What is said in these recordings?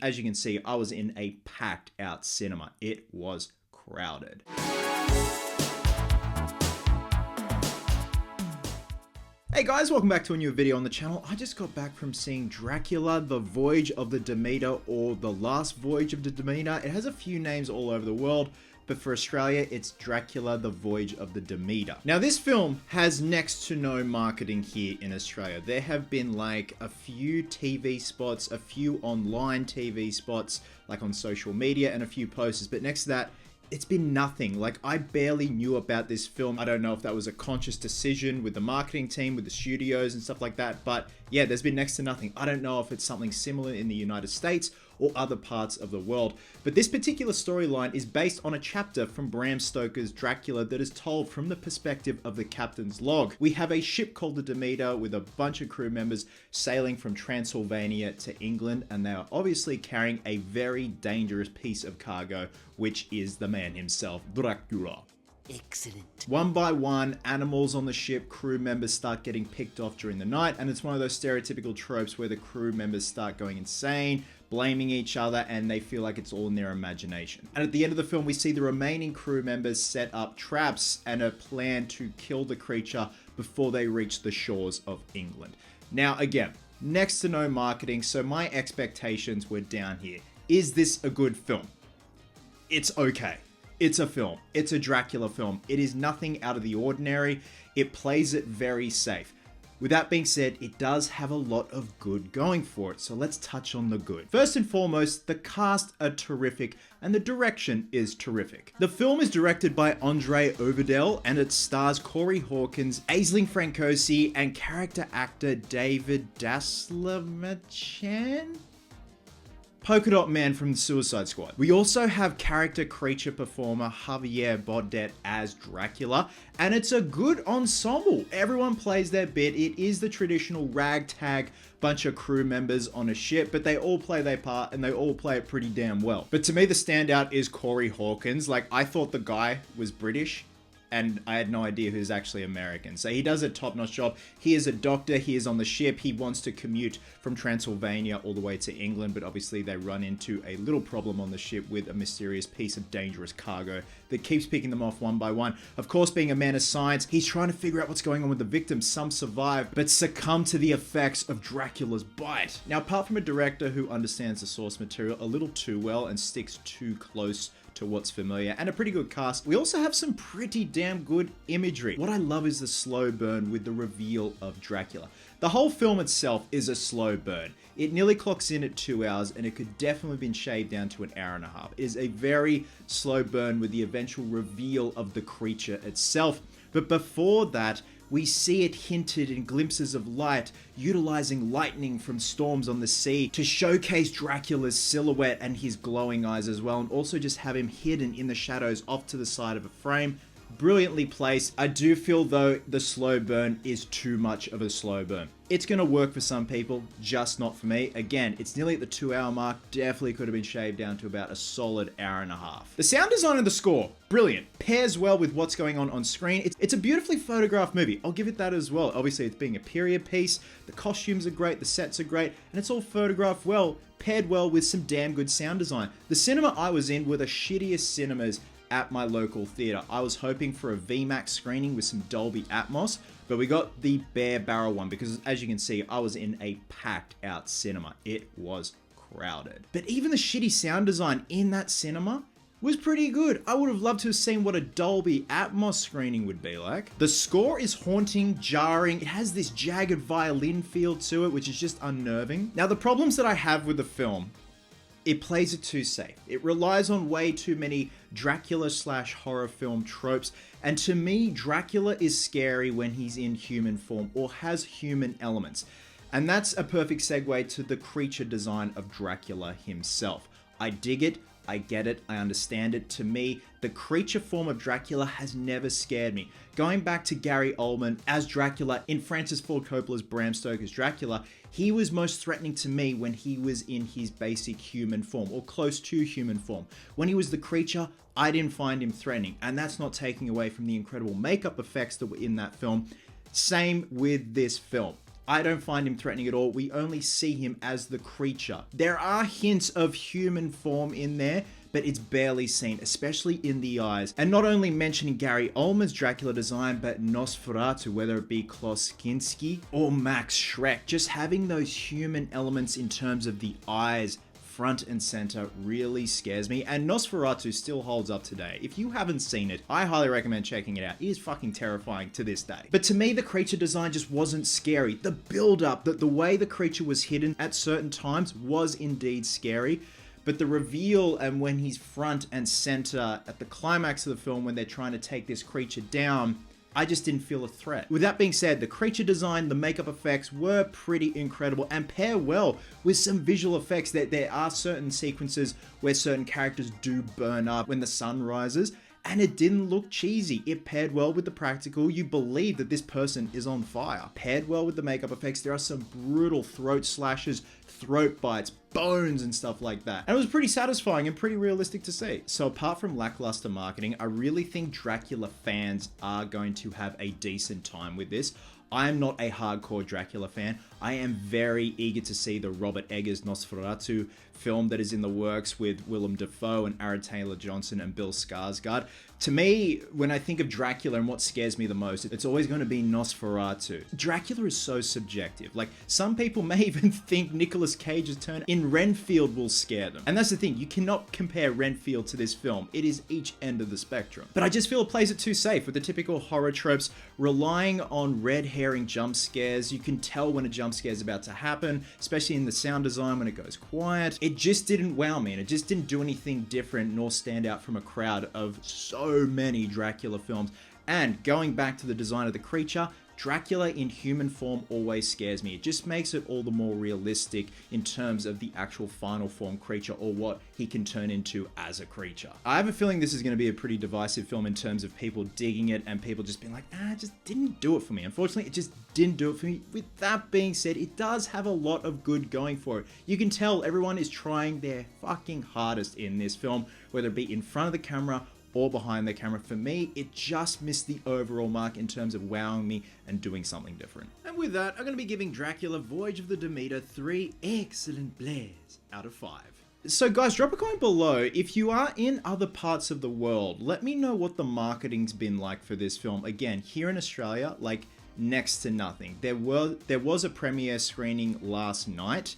as you can see, I was in a packed out cinema. It was crowded. Hey guys, welcome back to a new video on the channel. I just got back from seeing Dracula, The Voyage of the Demeter, or The Last Voyage of the Demeter. It has a few names all over the world, but for Australia, it's Dracula, The Voyage of the Demeter. Now, this film has next to no marketing here in Australia. There have been like a few TV spots, a few online TV spots, like on social media, and a few posters, but next to that, it's been nothing. Like, I barely knew about this film. I don't know if that was a conscious decision with the marketing team, with the studios and stuff like that, but yeah, there's been next to nothing. I don't know if it's something similar in the United States or other parts of the world, but this particular storyline is based on a chapter from Bram Stoker's Dracula that is told from the perspective of the captain's log. We have a ship called the Demeter with a bunch of crew members sailing from Transylvania to England, and they are obviously carrying a very dangerous piece of cargo, which is the man himself, Dracula. Excellent. One by one, animals on the ship, crew members start getting picked off during the night, and it's one of those stereotypical tropes where the crew members start going insane, blaming each other, and they feel like it's all in their imagination. And at the end of the film, we see the remaining crew members set up traps and a plan to kill the creature before they reach the shores of England. Now, again, next to no marketing, so my expectations were down here. Is this a good film? It's okay. It's a film. It's a Dracula film. It is nothing out of the ordinary. It plays it very safe. With that being said, it does have a lot of good going for it, so let's touch on the good. First and foremost, the cast are terrific, and the direction is terrific. The film is directed by Andre Overdell, and it stars Corey Hawkins, Aisling Francosi, and character actor David Dastmalchian? Polka Dot Man from the Suicide Squad. We also have character creature performer Javier Bodet as Dracula, and it's a good ensemble. Everyone plays their bit. It is the traditional ragtag bunch of crew members on a ship, but they all play their part and they all play it pretty damn well. But to me, the standout is Corey Hawkins. Like, I thought the guy was British, and I had no idea who's actually American. So he does a top-notch job. He is a doctor. He is on the ship. He wants to commute from Transylvania all the way to England, but obviously they run into a little problem on the ship with a mysterious piece of dangerous cargo that keeps picking them off one by one. Of course, being a man of science, he's trying to figure out what's going on with the victims. Some survive, but succumb to the effects of Dracula's bite. Now, apart from a director who understands the source material a little too well and sticks too close to what's familiar, and a pretty good cast, we also have some pretty damn good imagery. What I love is the slow burn with the reveal of Dracula. The whole film itself is a slow burn. It nearly clocks in at 2 hours, and it could definitely have been shaved down to an hour and a half. It is a very slow burn with the eventual reveal of the creature itself. But before that, we see it hinted in glimpses of light, utilizing lightning from storms on the sea to showcase Dracula's silhouette and his glowing eyes as well, and also just have him hidden in the shadows off to the side of a frame. Brilliantly placed. I do feel though the slow burn is too much of a slow burn. It's going to work for some people, just not for me. Again, it's nearly at the 2 hour mark. Definitely could have been shaved down to about a solid hour and a half. The sound design and the score, brilliant. Pairs well with what's going on screen. It's a beautifully photographed movie. I'll give it that as well. Obviously, it's being a period piece. The costumes are great. The sets are great. And it's all photographed well, paired well with some damn good sound design. The cinema I was in were the shittiest cinemas at my local theater. I was hoping for a VMAX screening with some Dolby Atmos, but we got the bare barrel one because, as you can see, I was in a packed out cinema. It was crowded. But even the shitty sound design in that cinema was pretty good. I would have loved to have seen what a Dolby Atmos screening would be like. The score is haunting, jarring. It has this jagged violin feel to it, which is just unnerving. Now, the problems that I have with the film, it plays it too safe. It relies on way too many Dracula/horror film tropes, and to me, Dracula is scary when he's in human form or has human elements. And that's a perfect segue to the creature design of Dracula himself. I dig it, I get it, I understand it. To me, the creature form of Dracula has never scared me. Going back to Gary Oldman as Dracula in Francis Ford Coppola's Bram Stoker's Dracula, he was most threatening to me when he was in his basic human form, or close to human form. When he was the creature, I didn't find him threatening, and that's not taking away from the incredible makeup effects that were in that film. Same with this film. I don't find him threatening at all. We only see him as the creature. There are hints of human form in there, but it's barely seen, especially in the eyes. And not only mentioning Gary Oldman's Dracula design, but Nosferatu, whether it be Klaus Kinski or Max Schreck, just having those human elements in terms of the eyes front and center really scares me, and Nosferatu still holds up today. If you haven't seen it, I highly recommend checking it out. It is fucking terrifying to this day. But to me, the creature design just wasn't scary. The build-up, the way the creature was hidden at certain times was indeed scary, but the reveal and when he's front and center at the climax of the film when they're trying to take this creature down, I just didn't feel a threat. With that being said, the creature design, the makeup effects were pretty incredible and pair well with some visual effects. That there are certain sequences where certain characters do burn up when the sun rises, and it didn't look cheesy. It paired well with the practical. You believe that this person is on fire. Paired well with the makeup effects. There are some brutal throat slashes, throat bites, bones and stuff like that. And it was pretty satisfying and pretty realistic to see. So apart from lackluster marketing, I really think Dracula fans are going to have a decent time with this. I am not a hardcore Dracula fan. I am very eager to see the Robert Eggers Nosferatu film that is in the works with Willem Dafoe and Aaron Taylor-Johnson and Bill Skarsgård. To me, when I think of Dracula and what scares me the most, it's always going to be Nosferatu. Dracula is so subjective. Like, some people may even think Nicolas Cage's turn in Renfield will scare them. And that's the thing, you cannot compare Renfield to this film. It is each end of the spectrum. But I just feel it plays it too safe with the typical horror tropes, relying on red herring jump scares. You can tell when a jump scare is about to happen, especially in the sound design when it goes quiet. It just didn't wow me, and it just didn't do anything different nor stand out from a crowd of so many Dracula films. And going back to the design of the creature, Dracula in human form always scares me. It just makes it all the more realistic in terms of the actual final form creature or what he can turn into as a creature. I have a feeling this is going to be a pretty divisive film in terms of people digging it and people just being like, it just didn't do it for me. Unfortunately, it just didn't do it for me. With that being said, it does have a lot of good going for it. You can tell everyone is trying their fucking hardest in this film, whether it be in front of the camera or behind the camera. For me, it just missed the overall mark in terms of wowing me and doing something different. And with that, I'm going to be giving Dracula Voyage of the Demeter 3 excellent blares out of 5. So guys, drop a comment below if you are in other parts of the world. Let me know what the marketing's been like for this film. Again, here in Australia, like next to nothing. There was a premiere screening last night,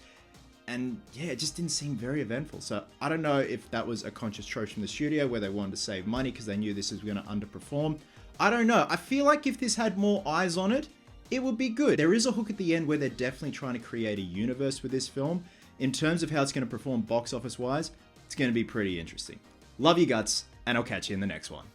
and yeah, it just didn't seem very eventful. So I don't know if that was a conscious choice from the studio where they wanted to save money because they knew this was going to underperform. I don't know. I feel like if this had more eyes on it, it would be good. There is a hook at the end where they're definitely trying to create a universe with this film. In terms of how it's going to perform box office wise, it's going to be pretty interesting. Love you guts, and I'll catch you in the next one.